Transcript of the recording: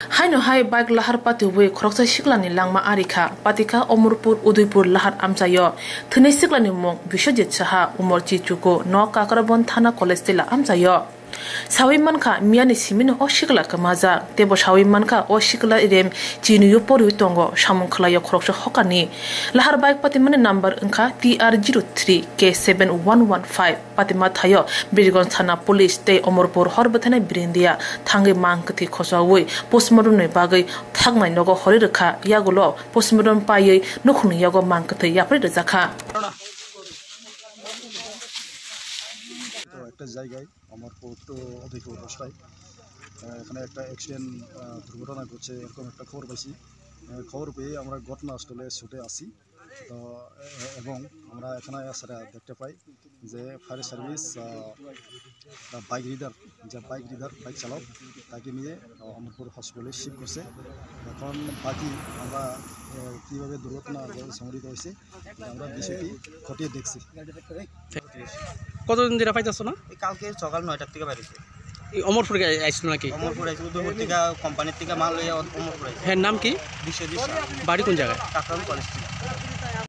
Haino hai bike lahar pati we khoroksa siklani langma arika patika Omorpur Udaipur lahar amsayo thunai siklani mong Bishojit Saha Umorchi Chuko no Kakarabon Thana College tila amsayo Sawi manka miani simino o shikla kamaza tebo sawi manka o shikla irem chinu yopor yutongo samung khlaya khoroksa hokani lahar bike pati mane number angka TR03K7115 patima thayo Birgon Thana Police te Omorpur horbathana Birindia thangi mangkati khosawi postmortem ne bagai thagnai nogo horirkha yagulo postmortem payei nukhni yago mangkati yapri zakha একটা জায়গায় Amarpur two Udaipur রাস্তায় এখানে একটা accident দুর্ঘটনা ঘটছে এরকম একটা খবর পাইছি খবর পেয়ে আমরা ঘটনাস্থলে ছুটে আসি তো এবং আমরা এখানে আসারা দেখতে পাই যে fire service bike rider bike চালক তাকে নিয়ে অমরপুর হসপিটালে শিফট করছে এখন বাকি আমরা কীভাবে দুর্ঘটনা সংঘটিত হয়েছে আমরা বিষয়টি খতিয়ে দেখছি। কতদিন ধরে পাইতেছো না? কালকে সকাল 9টার থেকে বাইরেছে। এই অমরপুর আইছিল নাকি? অমরপুর আইছিল, উদয়পুর থেকে কোম্পানির থেকে মাল লইয়া অমরপুর আইছে। হ্যাঁ, নাম কি? বিশ্বজিৎ। বাড়ি কোন জায়গায়? কাকরাম কলেজ।